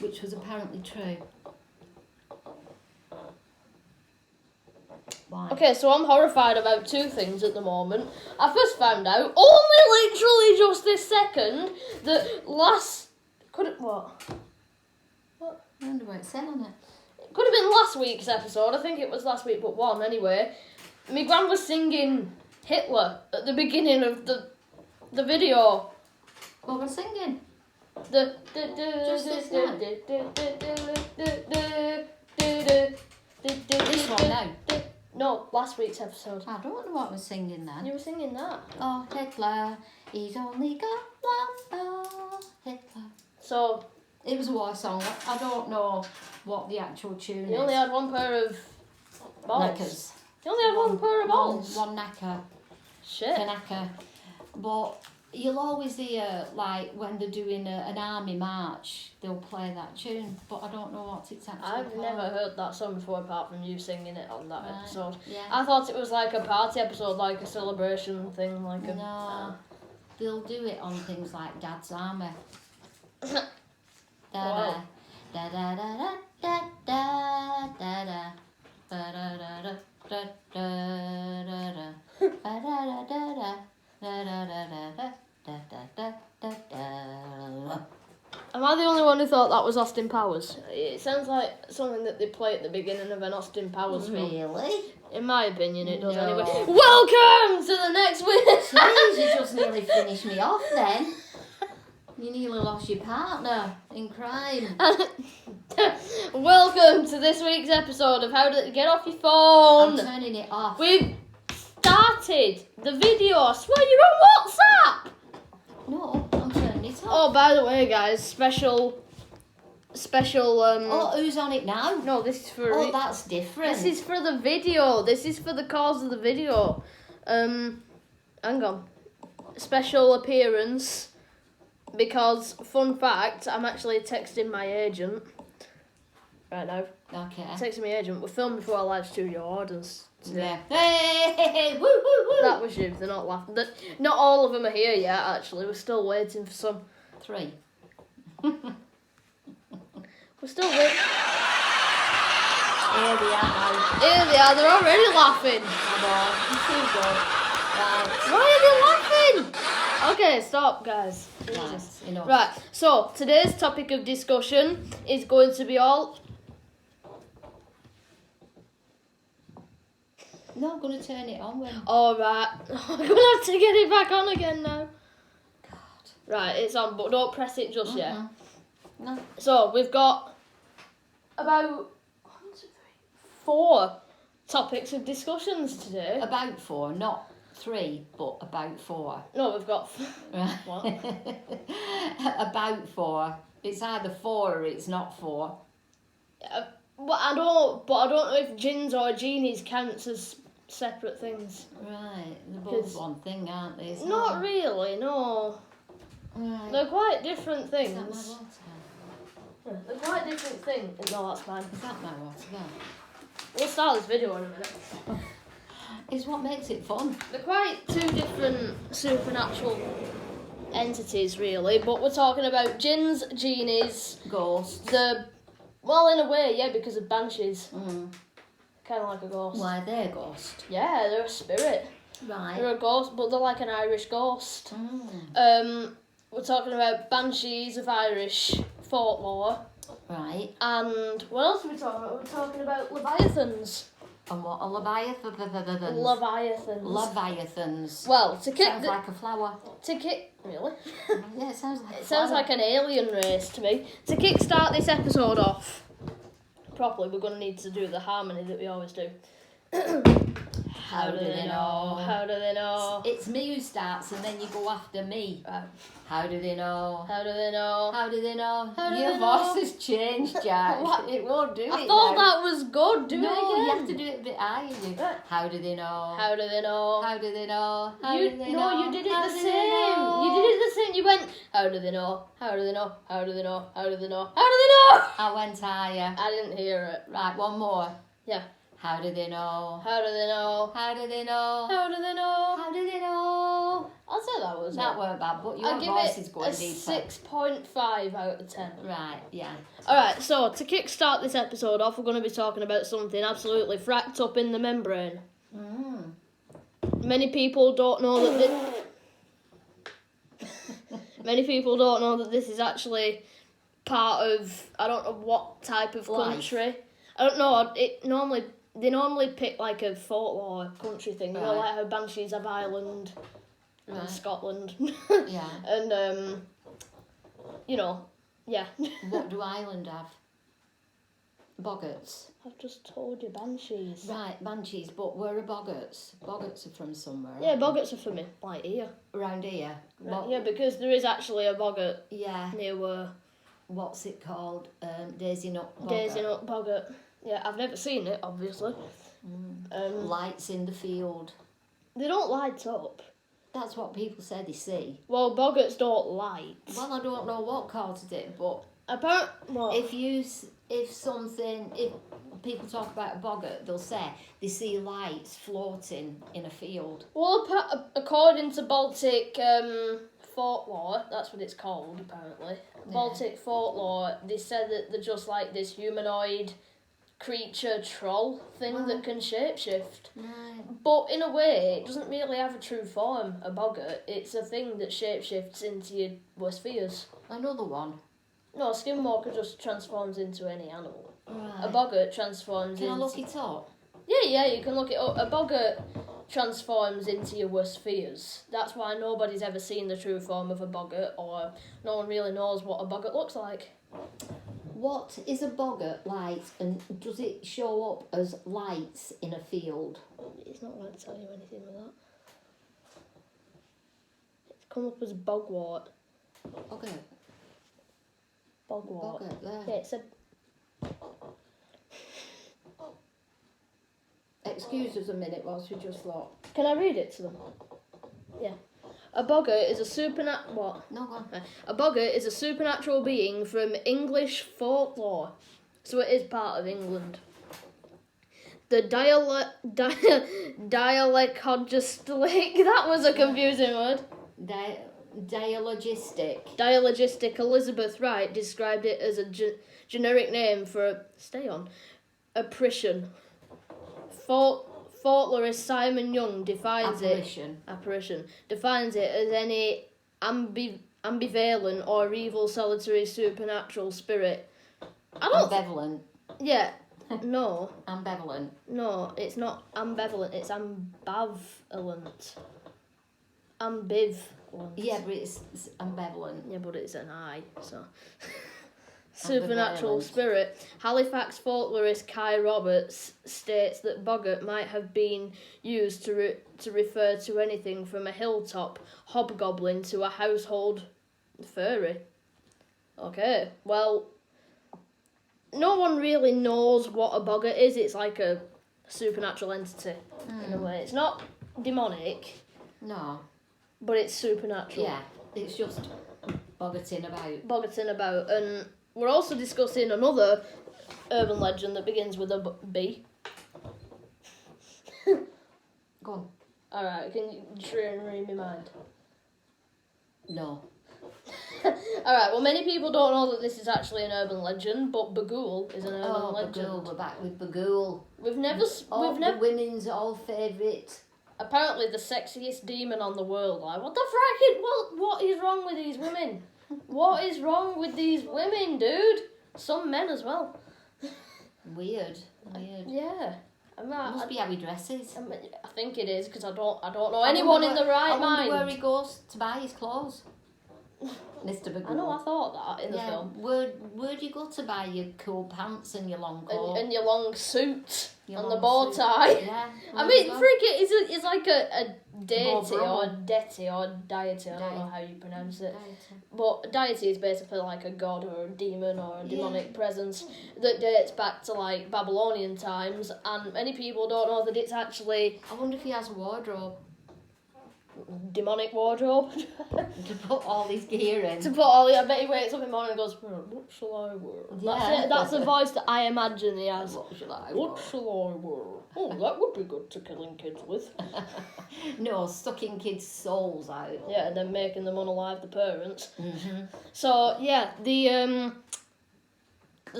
which was apparently true. Why? Okay, so I'm horrified about two things at the moment. I first found out, only literally just this second, that what? I wonder what it said on it. It could have been last week's episode. I think it was last week, but one anyway. My gran was singing Hitler at the beginning of the video. What was singing? Just this now? This one now? No, last week's episode. I don't know what was singing then. You were singing that. Oh, Hitler, he's only got one more. Hitler. So it was a war song. I don't know what the actual tune is. you only had one pair of balls. Knackers. You only had one pair of balls. One knacker. Shit. Knacker. But you'll always hear, like, when they're doing an army march, they'll play that tune. But I don't know what it's actually I've called. never heard that song before apart from you singing it on that Right, episode. yeah. I thought it was like a party episode, like a celebration thing, like a... No, they'll do it on things like Dad's Army. Wow. Da da da da da da da da da da da da da da da Am I the only one who thought that was Austin Powers? It sounds like something that they play at the beginning of an Austin Powers film. Really? In my opinion, it does No. anyway. Welcome to the next week! Jeez, you just nearly finished me off then. You nearly lost your partner in crime. Welcome to this week's episode of How to Get Off Your Phone. I'm turning it off. We've started the video. I swear you're on WhatsApp. No, I'm turning it off. Oh, by the way, guys, special. Oh, who's on it now? No, this is for. Oh, that's different. This is for the video. This is for the cause of the video. Hang on. Special appearance. Because, fun fact, I'm actually texting my agent right now. Okay. Texting my agent. We're filming before our live studio orders today. Yeah. Hey, woo, woo, woo. That was you. They're not laughing. Not all of them are here yet, actually. We're still waiting for some. 3. We're still waiting. Here they are now. Here they are. They're already laughing. Come on, it's too good. Right. Why are they laughing? Okay, stop, guys. Right, enough. Right, so today's topic of discussion is going to be all... No, I'm going to turn it on when... Alright, I'm going to have to get it back on again now. God. Right, it's on, but don't press it just yet. No. So, we've got about 4 topics of discussions today. About 4, not 3, but about 4. No, we've got... Right. What? About 4. It's either 4 or it's not 4. But I don't know if gins or genies counts as separate things. Right, they're both 'Cause- one thing, aren't they? It's Not really, no. Right. They're quite different Is that my things. water? They're quite different things. No, that's fine. Is that my water there? We'll start this video in a minute. It's what makes it fun. They're quite 2 different supernatural entities, really. But we're talking about gins, genies, Ghosts. well, in a way, yeah, because of banshees. Mm. Kind of like a ghost. Why, they're ghost. Yeah, they're a spirit. Right. They're a ghost, but they're like an Irish ghost. Mm. We're talking about banshees of Irish folklore. Right. And what else are we talking about? We're talking about Leviathons. And what are Leviathans? Leviathans. Well, to kick Sounds like a flower. really? Yeah, it sounds like a It sounds flower. like an alien race to me. To kickstart this episode off properly, we're going to need to do the harmony that we always do. How do they know? How do they know? It's me who starts and then you go after me. Right. How do they know? How do they know? How do they know? How do Your they know? voice has changed, Jack. What? It won't do I it thought now. that was good. Do it No, again. you have to do it a bit higher. Right. How do they know? How do they know? How do they know? How You do they know? you did it How the do same. they know? You did it the same. You went. How do they know? How do they know? How do they know? How do they know? How do they know? I went higher. I didn't hear it. Right, one more. Yeah. How do they know? How do they know? How do they know? How do they know? How do they know? I'd say that was That it. weren't bad, but your I'll give voice it is going a deeper. 6.5 out of 10. Right, yeah. Alright, so to kickstart this episode off, we're going to be talking about something absolutely fracked up in the membrane. Mm. Many people don't know that this is actually part of, I don't know what type of country. Life. I don't know. They normally pick like a folklore country thing. You know, Right. like how Banshees of Ireland and Right. Scotland. Yeah. And you know, yeah. What do Ireland have? Boggarts. I've just told you Banshees. Right, Banshees, but where are boggarts? Boggarts are from somewhere. Yeah, boggarts are for me, like here. Around here. Right, yeah, because there is actually a boggart Yeah. near where What's it called? Daisy Nut Boggart. Daisy Nut Boggart. Yeah, I've never seen it, obviously. Lights in the field. They don't light up. That's what people say they see. Well, boggarts don't light. Well, I don't know what caused it, but Well, if people talk about a boggart, they'll say they see lights floating in a field. well, according to Baltic folklore, that's what it's called, apparently. Yeah. Baltic folklore, they said that they're just like this humanoid creature troll thing that can shapeshift. Right. But in a way, it doesn't really have a true form, a boggart. It's a thing that shapeshifts into your worst fears. Another one. No, a skinwalker just transforms into any animal. Right. A boggart transforms Can I into... look it up? Yeah, you can look it up. A boggart transforms into your worst fears. That's why nobody's ever seen the true form of a boggart, or no one really knows what a boggart looks like. What is a boggart like, and does it show up as lights in a field? It's not going to tell you anything with that. It's come up as bogwort. Boggart. Bogwort. Boggart, there. Yeah, it said... Excuse us a minute whilst we just look. Can I read it to them? Yeah. A boggart is a supernatural... No, go on. A boggart is a supernatural being from English folklore, so it is part of England. The dialogistic... That was a confusing word. Dialogistic. Dialogistic Elizabeth Wright described it as a generic name for apparition. Folklorist Simon Young defines apparition defines it as any ambivalent or evil solitary supernatural spirit. Ambivalent. Yeah. No. Ambivalent. No, it's not ambivalent, it's ambivalent. Ambivalent. Yeah, but it's ambivalent. Yeah, but it's an I, so... Supernatural spirit. Halifax folklorist Kai Roberts states that boggart might have been used to refer to anything from a hilltop hobgoblin to a household fairy. Okay, well, no one really knows what a boggart is. It's like a supernatural entity in a way. It's not demonic. No. But it's supernatural. Yeah, it's just boggarting about. Boggarting about, and we're also discussing another urban legend that begins with a B. Go on. Alright, can you try and read my mind? No. Alright, well, many people don't know that this is actually an urban legend, but Bagool is an urban legend. Bagool, we're back with Bagool. We've never... The women's all favourite. Apparently the sexiest demon on the world. Like, what the frack? What is wrong with these women? What is wrong with these women, dude? Some men as well. Weird. Yeah. Must be how he dresses. I think it is, because I don't know anyone in the right mind. I wonder where he goes to buy his clothes. Mr. Bagool. I know, I thought that in the film. Where'd you go to buy your cool pants and your long coat? And your long suit Your and long the bow suit. tie. Yeah. I mean, frigate is like a deity Bob or Rowe. deity or deity, I don't know how you pronounce it. But a deity is basically like a god or a demon or a demonic presence that dates back to like Babylonian times, and many people don't know that it's actually... I wonder if he has a wardrobe. demonic wardrobe. To put all his gear in. To put all, I bet he wakes up in the morning and goes, what shall I wear? Yeah. That's it. That's the voice that I imagine he has. What shall I What wear? shall I wear? Oh, that would be good to killing kids with. No, sucking kids' souls out. Yeah, and then making them unalive the parents. Mm-hmm. So yeah, the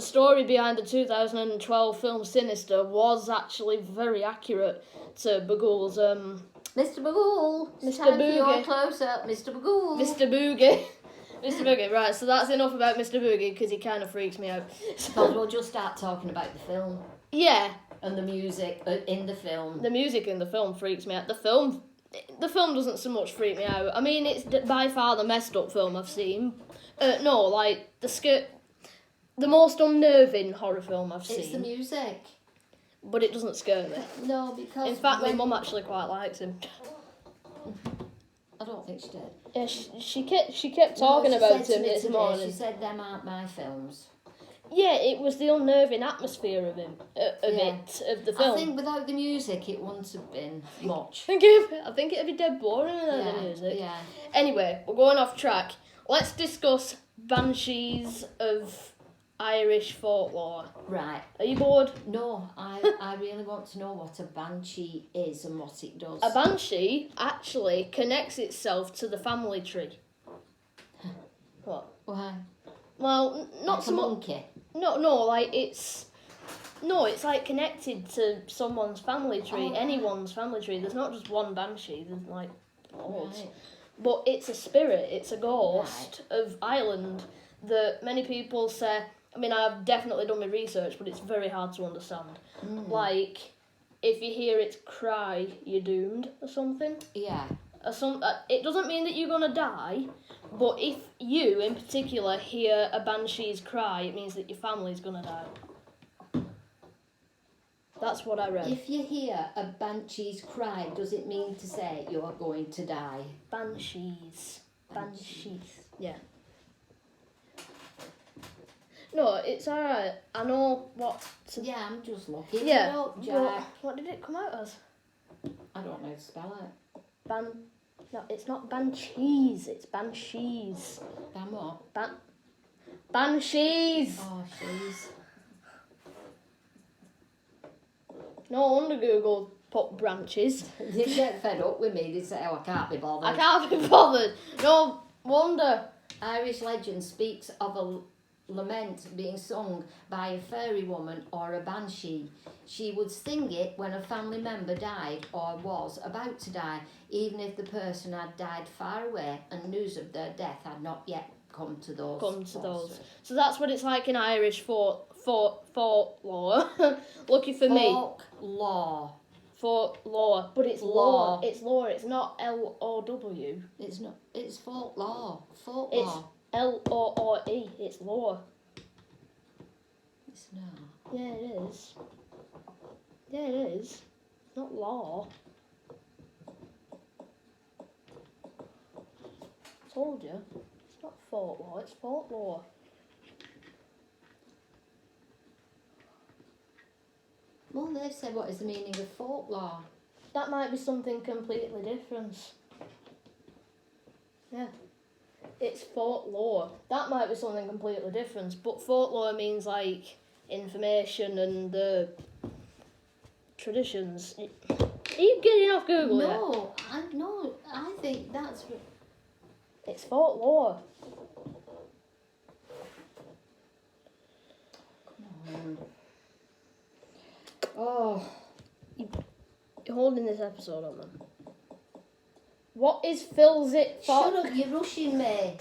story behind the 2012 film Sinister was actually very accurate to Bagul's Mr. Bagool. Mr. Time for your Boogie. close-up, Mr. Bagool. Mr. Boogie. Mr. Boogie, right, so that's enough about Mr. Boogie because he kind of freaks me out. Because we'll just start talking about the film Yeah, and the music in the film. the music in the film freaks me out. The film doesn't so much freak me out. I mean, it's by far the messed up film I've seen. No, like, the most unnerving horror film I've seen. It's the music. But it doesn't scare me. No, because... In fact, my mum actually quite likes him. I don't think she did. Yeah, she kept talking about him this morning. She said, them aren't my films. Yeah, it was the unnerving atmosphere of him, of the film. I think without the music, it wouldn't have been much. I think it'd be dead boring without the music. Yeah. Anyway, we're going off track. Let's discuss banshees of Irish folklore. Right. Are you bored? No, I really want to know what a banshee is and what it does. A banshee actually connects itself to the family tree. What? Why? Well, not Like so a much. monkey. No, like it's like connected to someone's family tree, Oh, right. anyone's family tree. There's not just one banshee. There's like loads. Right. But it's a spirit. It's a ghost of Ireland that many people say. I mean, I've definitely done my research, but it's very hard to understand. Like, if you hear its cry, you're doomed or something. Yeah. It doesn't mean that you're gonna die, but if you, in particular, hear a banshee's cry, it means that your family's gonna die. That's what I read. If you hear a banshee's cry, does it mean to say you're going to die? Banshees. Yeah. No, it's alright. I know what to... Yeah, I'm just looking Yeah. it up, Jack. What did it come out as? I don't know how to spell it. No, it's not banshees. It's banshees. Ban what? Banshees. Oh, jeez. No wonder Google put branches. They get fed up with me. They say, oh, I can't be bothered. I can't be bothered. No wonder. Irish legend speaks of a lament being sung by a fairy woman or a banshee. She would sing it when a family member died or was about to die, even if the person had died far away and news of their death had not yet come to those. So that's what it's like in Irish folklore. Lucky for me. Folklore. Folklore, but it's Law. law. It's law. It's not L-O-W. It's not. It's folklore. Folklore. It's L-O-R-E. It's law. It's not. Yeah, it is. Yeah, it is. It's not law. Told you. It's not folklore. It's folklore. Well, they've said what is the meaning of folklore. That might be something completely different. Yeah. It's folklore. That might be something completely different. But folklore means like information and traditions. Are you getting off Google yet? No, I think that's... It's folklore. Come on. Oh. You're holding this episode on them. What is fills it for? Shut up, you're rushing me.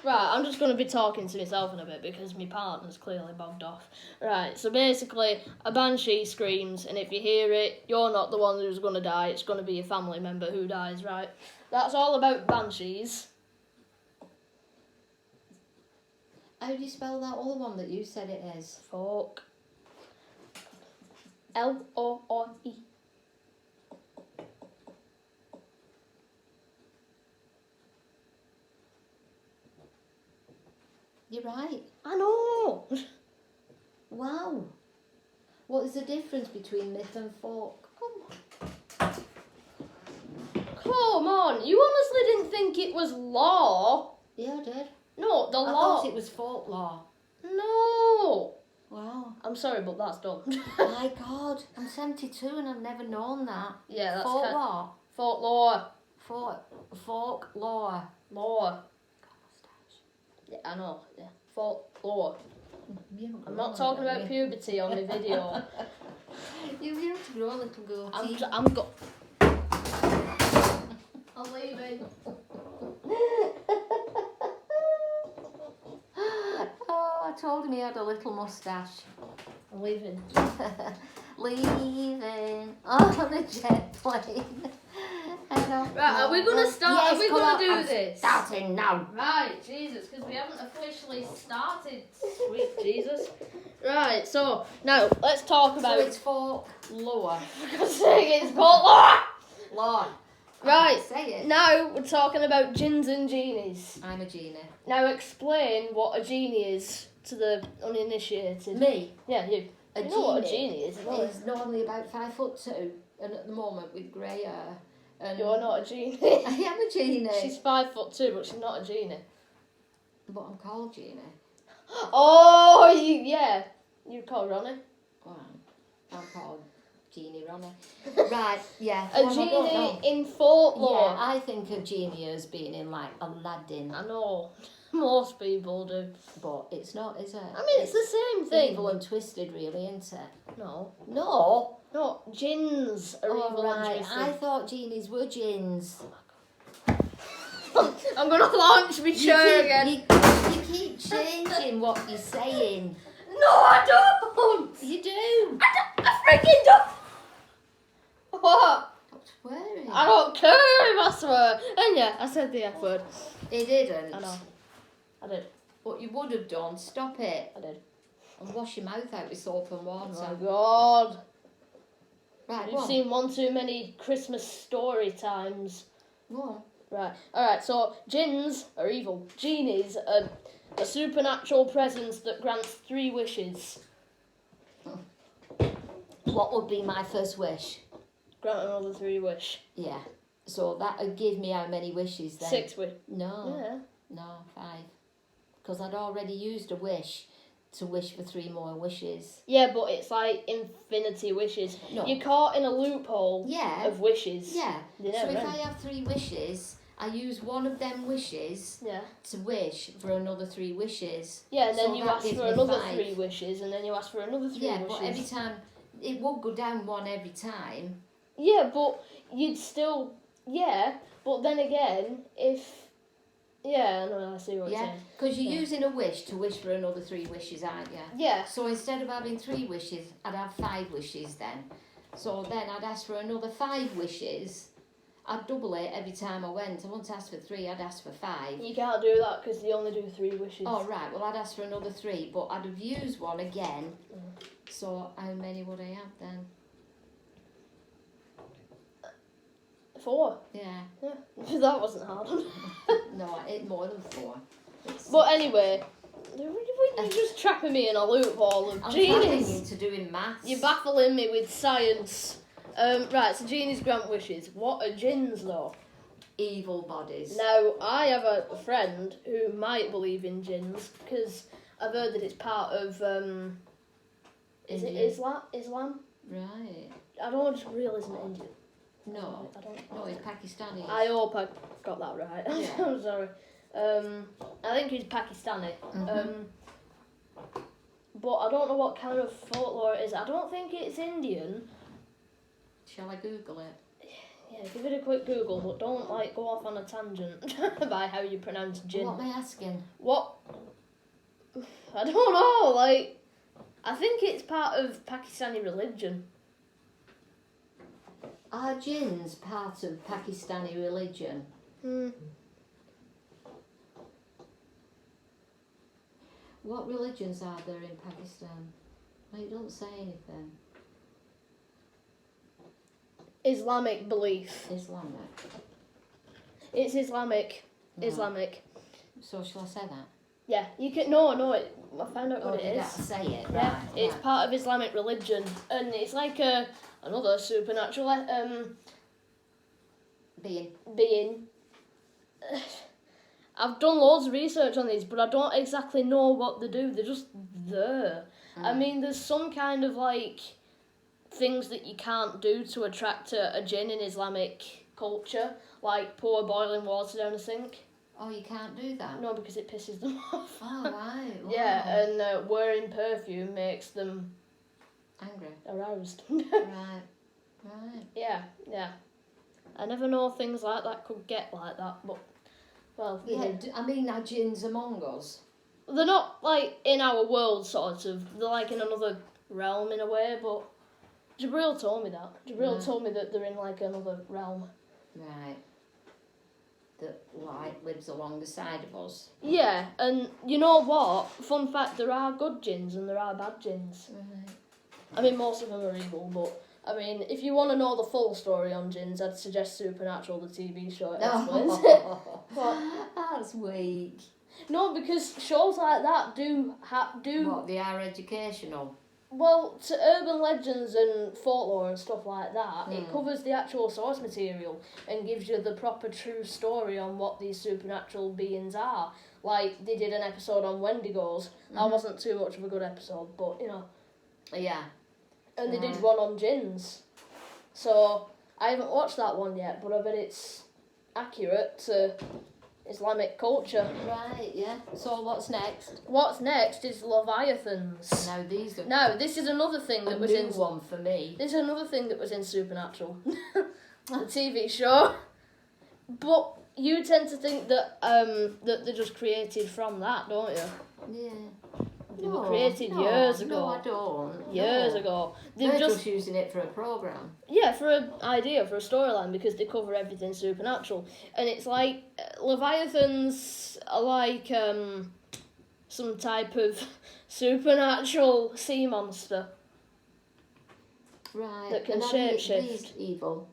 Right, I'm just going to be talking to myself in a bit because my partner's clearly bogged off. Right, so basically, a banshee screams, and if you hear it, you're not the one who's going to die, it's going to be a family member who dies, right? That's all about banshees. How do you spell that other one that you said it is? Folk. L-O-R-E. You're right. I know. Wow. What is the difference between myth and folk? Come on. come on. You honestly didn't think it was law? Yeah, I did. No, the I law. thought it was folklore. No. Wow. I'm sorry, but that's done. My God, I'm 72 and I've never known that. Yeah, that's Folklore. Folklore. Folklore. Law. Yeah, I know. Yeah. Folklore. I'm not talking about puberty on the video. You'll be able to grow a little goatee. I'm leaving. Oh, I told him he had a little moustache. I'm leaving. Leaving on a jet plane. Right, are we going to start? Yes, are we come going on, to do I'm this? Starting now. Right, Jesus, because we haven't officially started. Sweet Jesus. Right, so now let's talk about. So it's folklore. For God's sake, it's folklore. Lord. Right, Say it. now we're talking about jinns and genies. I'm a genie. Now explain what a genie is to the uninitiated. Me. Yeah, you. A You know what a genie genie is, don't you? is normally about 5'2", and at the moment with grey hair. And You're not a genie. I am a genie. She's 5'2", but she's not a genie. But I'm called Genie. Oh, yeah. You call Ronnie. Well, I'm called Genie Ronnie. Right, yeah. A Well, I don't genie know. in folklore. Yeah, I think of Genie as being in like Aladdin, I know. Most people do. but it's not, is it? I mean, it's the same thing. Evil and twisted, really, isn't it? No. No. No, jinns are Oh, evil and right. twisted. I thought genies were jinns. I'm going to launch my chair again. You keep changing what you're saying. No, I don't. You do. I freaking don't. What? Stop swearing. I don't care if I swear. And yeah, I said the F word. He didn't. I know. I did. What you would have done, stop it. I did. And wash your mouth out with soap and water. Oh my God. Right, go You've on. seen one too many Christmas story times. Go on. Right. Alright, so jinns are evil. Genies are a supernatural presence that grants 3 wishes. What would be my first wish? Grant another 3 wish. Yeah. So that would give me how many wishes then? 6 wish. No. Yeah. No, 5. Because I'd already used a wish to wish for 3 more wishes. Yeah, but it's like infinity wishes. No. You're caught in a loophole Yeah. of wishes. Yeah. You So never if end. I have 3 wishes, I use one of them wishes Yeah. to wish for another 3 wishes. Yeah, and then So you that ask gives for me another 5. 3 wishes, and then you ask for another 3 Yeah, wishes. but every time, it won't go down 1 every time. Yeah, but you'd still... Yeah, but then again, if... Yeah, no, I see what you're Yeah, saying. because you're Yeah. using a wish to wish for another 3 wishes, aren't you? Yeah. So instead of having 3 wishes, I'd have 5 wishes then. So then I'd ask for another 5 wishes. I'd double it every time I went. I wouldn't ask for 3, I'd ask for 5. You can't do that because you only do 3 wishes. Oh, right, well, I'd ask for another 3, but I'd have used 1 again. So how many would I have then? 4. Yeah. Yeah. That wasn't hard. No, I ate more than 4. But anyway, you're just trapping me in a loophole of I'm genies. trapping into doing maths. You're baffling me with science. Right, so genies grant wishes. What are jinns though? Evil bodies. Now, I have a friend who might believe in jinns because I've heard that it's part of is it India. Islam? Right. I don't realise it's Indian. No. I don't. No, it's Pakistani. I hope I got that right. Yeah. I'm sorry. I think he's Pakistani. Mhm. But I don't know what kind of folklore it is. I don't think it's Indian. Shall I Google it? Yeah, give it a quick Google, but don't like go off on a tangent by how you pronounce jinn. What am I asking? What? I don't know. Like, I think it's part of Pakistani religion. Are jinns part of Pakistani religion? What religions are there in Pakistan? Well, it don't say anything. Islamic belief. Islamic. It's Islamic. No. Islamic. So shall I say that? Yeah, you can. No, I found out what it did I is. say it? Yeah, Right. it's right. part of Islamic religion, and it's like another supernatural being. I've done loads of research on these, but I don't exactly know what they do. They're just there. I mean, there's some kind of like things that you can't do to attract a jinn in Islamic culture, like pour boiling water down a sink. Oh, you can't do that? No, because it pisses them off. Oh, right. Wow. Yeah, and wearing perfume makes them angry. Aroused. Right. Yeah. I never know things like that could get like that, but, well... Yeah, I mean, are jinns among us? They're not, like, in our world, sort of. They're, like, in another realm, in a way, but... Jibril told me that. Jibril told me that they're in, like, another realm. Right. That light lives along the side of us. Yeah, and you know what? Fun fact, there are good jinns and there are bad jinns. Right. I mean, most of them are evil, but... I mean, if you want to know the full story on jinns, I'd suggest Supernatural, the TV show. That's weak. No, because shows like that do... What, they are educational? Well, to urban legends and folklore and stuff like that, it covers the actual source material and gives you the proper true story on what these supernatural beings are. Like, they did an episode on Wendigos. That wasn't too much of a good episode, but, you know. Yeah. And they did one on jinns. So, I haven't watched that one yet, but I bet it's accurate to Islamic culture. Right, yeah. So what's next? What's next is Leviathons. Now these are... Now, this is another thing that was in... one for me. This is another thing that was in Supernatural. The TV show. But you tend to think that that they're just created from that, don't you? Yeah. They were created years ago. No, I don't. Years ago. They're just using it for a programme. Yeah, for an idea, for a storyline, because they cover everything supernatural. And it's like, Leviathans are like some type of supernatural sea monster. Right. That can shapeshift. These evil?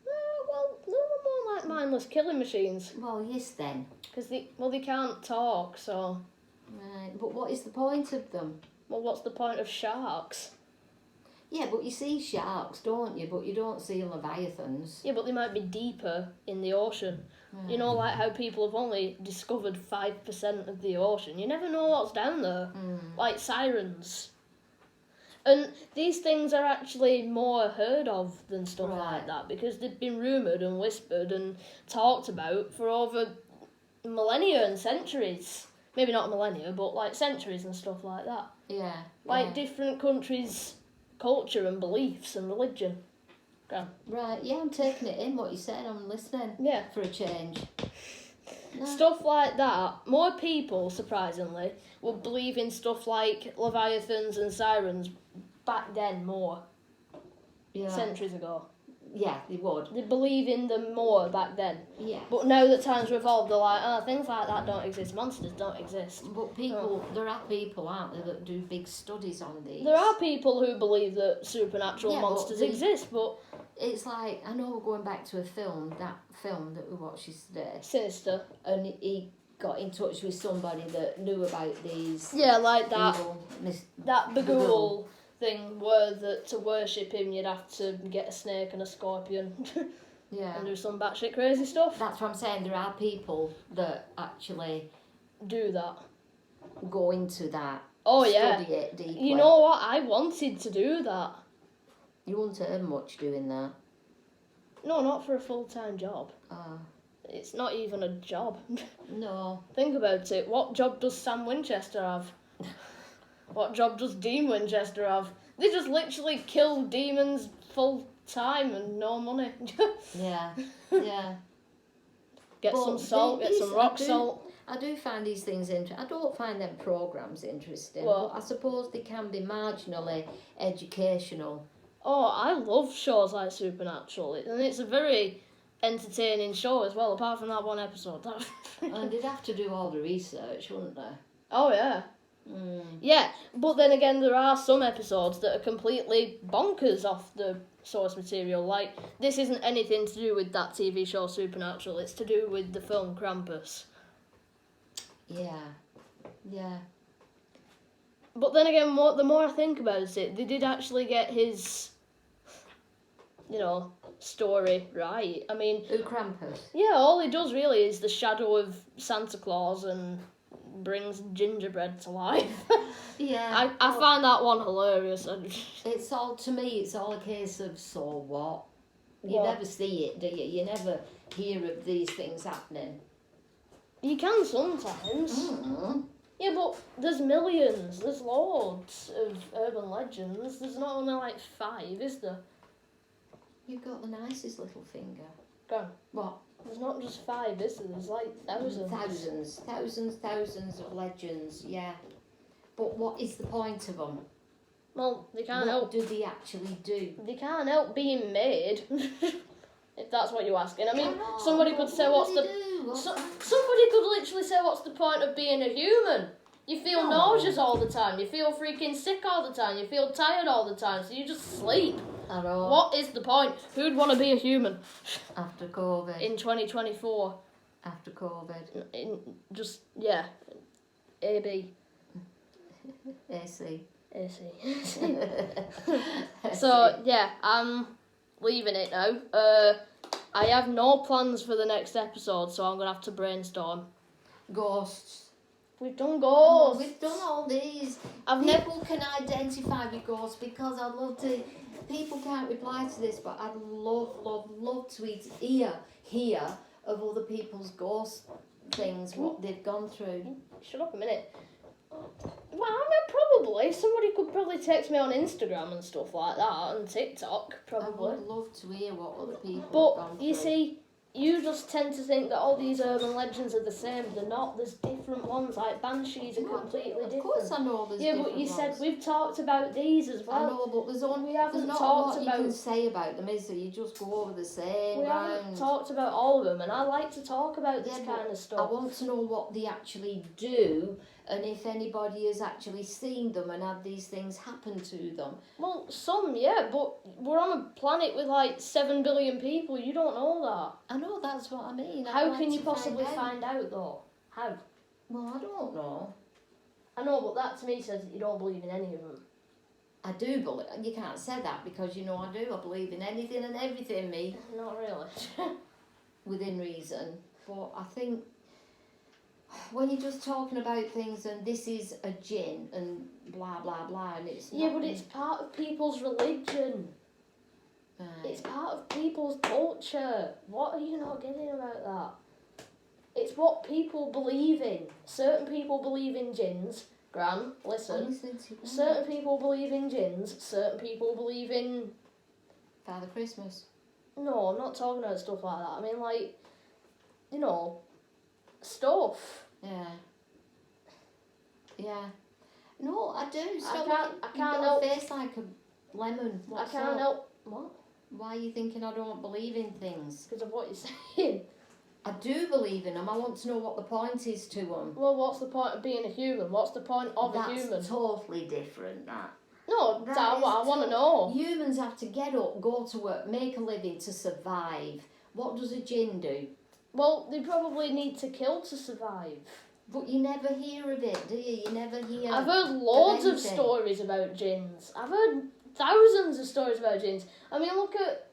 Well, no, more like mindless killing machines. Well, yes then. Because they can't talk, so... Right, but what is the point of them? Well, what's the point of sharks? Yeah, but you see sharks, don't you? But you don't see leviathans. Yeah, but they might be deeper in the ocean. You know, like how people have only discovered 5% of the ocean. You never know what's down there. Like sirens. And these things are actually more heard of than stuff like that, because they've been rumoured and whispered and talked about for over millennia and centuries. Maybe not millennia, but like centuries and stuff like that. Yeah. Like different countries' culture and beliefs and religion. Okay. Right, yeah, I'm taking it in what you said, I'm listening. Yeah. For a change. No. Stuff like that. More people, surprisingly, would believe in stuff like Leviathans and sirens back then more. Yeah. Centuries ago. Yeah, they would. They believe in them more back then. Yeah. But now that times have evolved, they're like, things like that don't exist. Monsters don't exist. But there are people, aren't there, that do big studies on these. There are people who believe that supernatural monsters exist, but... It's like, I know we're going back to that film that we watched yesterday. Sinister. And he got in touch with somebody that knew about these... Yeah, like that. That Bagul thing where that to worship him you'd have to get a snake and a scorpion. Yeah. And do some batshit crazy stuff. That's what I'm saying. There are people that actually do that. Go into that. Oh yeah. Study it deeply. You know what? I wanted to do that. You won't earn much doing that. No, not for a full-time job. Ah. It's not even a job. No. Think about it. What job does Sam Winchester have? What job does Dean Winchester have? They just literally kill demons full time and no money. Yeah. Get some salt, get some rock salt. I do find these things interesting. I don't find them programmes interesting, well, but I suppose they can be marginally educational. Oh, I love shows like Supernatural, and it's a very entertaining show as well, apart from that one episode. And they'd have to do all the research, wouldn't they? Oh, yeah. Yeah, but then again, there are some episodes that are completely bonkers off the source material. Like, this isn't anything to do with that TV show Supernatural, it's to do with the film Krampus. Yeah. But then again, the more I think about it, they did actually get his, story right. I mean, Who Krampus? yeah, all he does really is the shadow of Santa Claus and brings gingerbread to life. Yeah. I find that one hilarious. It's all, to me, it's all a case of so what? You What? never see it, do you? You never hear of these things happening. You can sometimes. Mm. Yeah, but there's millions, there's loads of urban legends. There's not only like 5, is there? You've got the nicest little finger. Go on. What? There's not just 5, is there? There's like thousands. Thousands of legends, yeah. But what is the point of them? Well, they can't What help. do they actually do? They can't help being made. If that's what you're asking. I mean, Come on, somebody could say, what what's do the... they do? What's that? Somebody could literally say, what's the point of being a human? You feel No. nauseous all the time. You feel freaking sick all the time. You feel tired all the time. So you just sleep. I know. What is the point? Who'd want to be a human After COVID. in 2024? After COVID. Yeah. AB. AC. AC. So, yeah, I'm leaving it now. I have no plans for the next episode, so I'm going to have to brainstorm. Ghosts. We've done ghosts. We've done all these. I've never... People can identify with ghosts because I'd love to. People can't reply to this, but I'd love to hear of other people's ghost things, what they've gone through. Shut up a minute. Well, I mean, probably. Somebody could probably text me on Instagram and stuff like that, and TikTok, I probably. would love to hear what other people have But, gone you through. see, you just tend to think that all these urban legends are the same. They're not. There's different ones, like Banshees are completely different. Of course I know there's Yeah, different but you said ones. we've talked about these as well. I know, but there's We haven't there's not talked a lot about... you can say about them, is there? You just go over the same We ground. haven't talked about all of them, and I like to talk about this Yeah, but kind of I stuff. want to know what they actually do, and if anybody has actually seen them and had these things happen to them. Well, some, yeah, but we're on a planet with like 7 billion people. You don't know that. I know, that's what I mean. I'd How like can you to possibly out. find out, though? How? Well, I don't know. I know, but that to me says that you don't believe in any of them. I do believe. You can't say that because you know I do. I believe in anything and everything, me, Not really. within reason. But I think when you're just talking about things and this is a jinn and blah blah blah, and it's Yeah, not, but it's part of people's religion. It's part of people's culture. What are you not getting about that? It's what people believe in. Certain people believe in jinns. Gran, listen. listening to you. Certain people believe in jinns. Certain people believe in... Father Christmas. No, I'm not talking about stuff like that. I mean, like, you know, stuff. Yeah. Yeah. No, I do. Stop I You've can't got help... a face like a lemon. What's I can't up? help... What? Why are you thinking I don't believe in things? Because of what you're saying. I do believe in them. I want to know what the point is to them. Well, what's the point of being a human? What's the point of a human? That's totally different, that. No, That that's what I is want to know. Humans have to get up, go to work, make a living to survive. What does a jinn do? Well, they probably need to kill to survive. But you never hear of it, do you? You never hear. I've heard loads of anything. stories about jinns. I've heard thousands of stories about jinns. I mean, look at...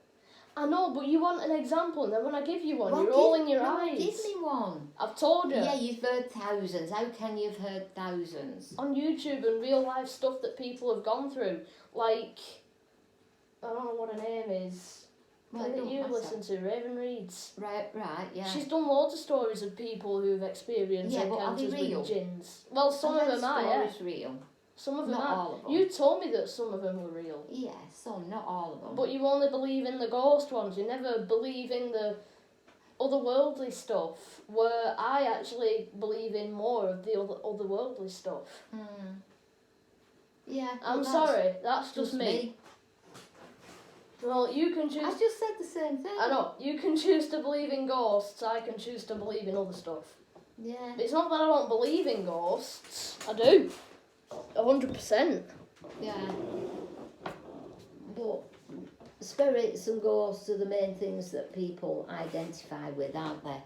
I know, but you want an example, and then when I give you one, Well, you're rolling your no, eyes. Give me one. I've told you. Yeah, you've heard thousands. How can you have heard thousands? On YouTube and real life stuff that people have gone through. Like, I don't know what her name is. Well, One it that don't you matter. listen to, Raven Reeds. Right, yeah. She's done loads of stories of people who've experienced Yeah, but are they encounters real? with jinns. Well, some Are of them are, yeah. stories real? Some of them Not are. all of them. You told me that some of them were real. Yeah, some, not all of them. But you only believe in the ghost ones. You never believe in the otherworldly stuff, where I actually believe in more of the otherworldly stuff. Yeah. I'm but sorry, that's just me. me. Well, you can I choose... just said the same thing. I know, you can choose to believe in ghosts, I can choose to believe in other stuff. Yeah. It's not that I don't believe in ghosts, I do. 100%. Yeah. But spirits and ghosts are the main things that people identify with, aren't they?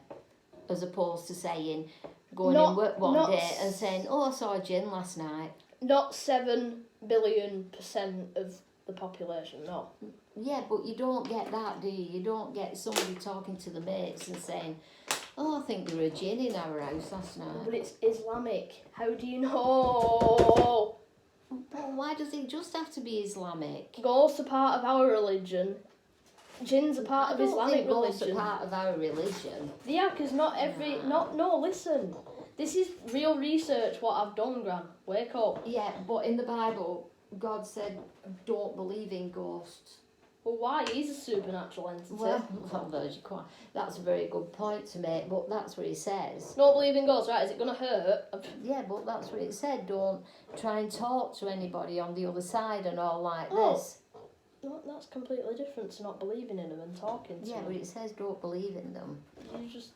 As opposed to saying, going in work one day and saying, oh, I saw a jinn last night. Not 7 billion% of the population, no. Yeah, but you don't get that, do you? You don't get somebody talking to the mates and saying, oh, I think there were a jinn in our house last night. But it's Islamic. How do you know? But why does it just have to be Islamic? Ghosts are part of our religion. Jinns are part of Islamic ghosts religion. are part of our religion. Yeah, because not every... No, listen. This is real research, what I've done, Gran. Wake up. Yeah, but in the Bible, God said, don't believe in ghosts. Well, why? He's a supernatural entity. Well, that's a very good point to make, but that's what he says. Don't believe in ghosts, right? Is it going to hurt? Yeah, but that's what it said. Don't try and talk to anybody on the other side and all like Oh. this. No, that's completely different to not believing in them and talking to Yeah, them. but it says don't believe in them. You just...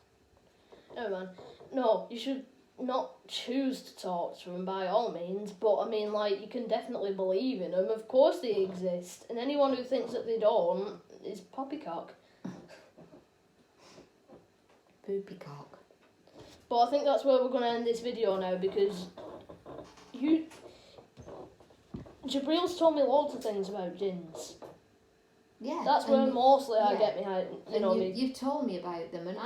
No, man. No, you should not choose to talk to them by all means, but I mean, like, you can definitely believe in them. Of course they exist, and anyone who thinks that they don't is poppycock. Poopycock. But I think that's where we're going to end this video now, because Jabril's told me loads of things about jinns. Yeah. That's where mostly I yeah. get me, You've told me about them, and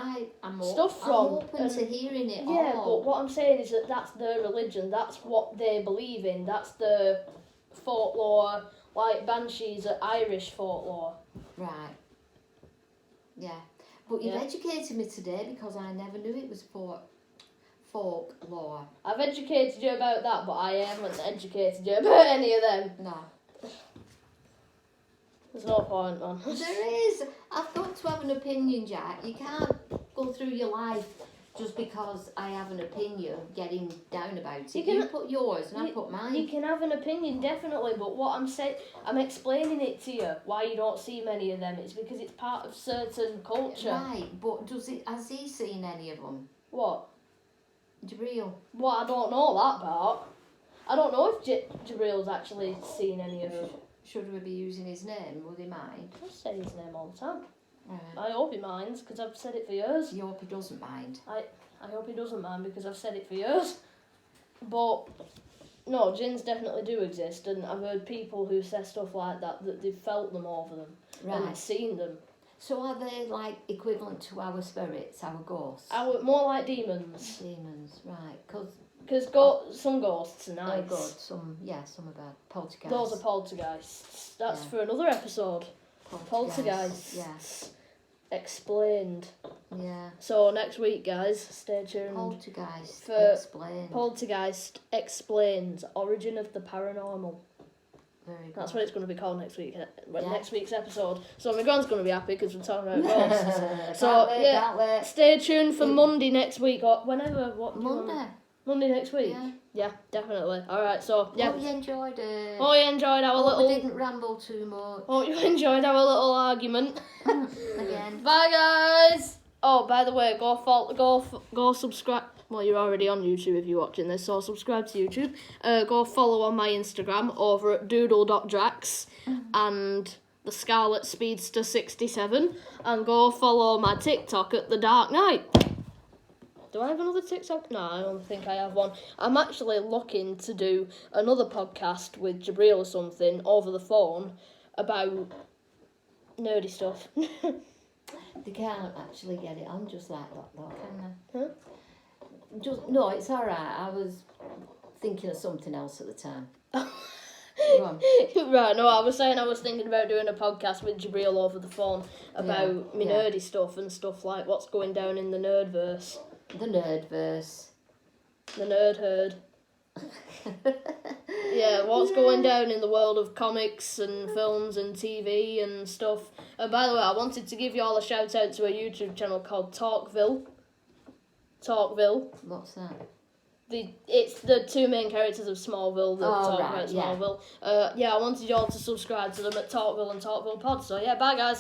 I'm stuff I'm open to hearing it all. Yeah, but what I'm saying is that that's their religion. That's what they believe in. That's the folklore. Like banshees are Irish folklore. Right. Yeah, but you've educated me today because I never knew it was folklore. I've educated you about that, but I haven't educated you about any of them. No. There's no point, man. There is. I've got to have an opinion, Jack. You can't go through your life just because I have an opinion getting down about it. You put yours and I put mine. You can have an opinion, definitely, but what I'm saying, I'm explaining it to you, why you don't see many of them. It's because it's part of certain culture. Right, but has he seen any of them? What? Jabril. Well, I don't know that part. I don't know if Jabril's actually seen any of them. Should we be using his name? Would he mind? I say his name all the time. Right. I hope he minds, because I've said it for years. You hope he doesn't mind. I hope he doesn't mind, because I've said it for years. But, no, jinns definitely do exist, and I've heard people who say stuff like that they've felt them over them. Right. And seen them. So are they, like, equivalent to our spirits, our ghosts? More like demons. Demons, right. Because some ghosts are nice. Oh, good. Some are bad. Poltergeists. Those are poltergeists. That's for another episode. Poltergeists. Yeah. Explained. Yeah. So next week, guys, stay tuned. Poltergeist for Explained. Poltergeist Explains Origin of the Paranormal. Very good. That's what it's going to be called next week. Next week's episode. So my gran's going to be happy because we're talking about ghosts. So can't wait. Stay tuned for Monday next week or whenever. Monday next week. Yeah, definitely. All right. So yeah. Hope you enjoyed it. Hope you enjoyed our little. We didn't ramble too much. Hope you enjoyed our little argument. Again. Bye, guys. Oh, by the way, go subscribe. Well, you're already on YouTube if you're watching this, so subscribe to YouTube. Go follow on my Instagram over at doodle.drax and the Scarlet Speedster 67, and go follow my TikTok at The Dark Knight. Do I have another TikTok? No, I don't think I have one. I'm actually looking to do another podcast with Jabril or something over the phone about nerdy stuff. They can't actually get it on just like that, though, can they? Huh? No, it's all right. I was thinking of something else at the time. Go on. Right, no, I was thinking about doing a podcast with Jabril over the phone about nerdy stuff and stuff like what's going down in the nerdverse. The nerdverse. The nerd herd. Yeah, what's going down in the world of comics and films and TV and stuff. By the way, I wanted to give you all a shout out to a YouTube channel called Talkville. What's that? It's the two main characters of Smallville that talk about Smallville. I wanted you all to subscribe to them at Talkville and Talkville Pod. So yeah, bye guys.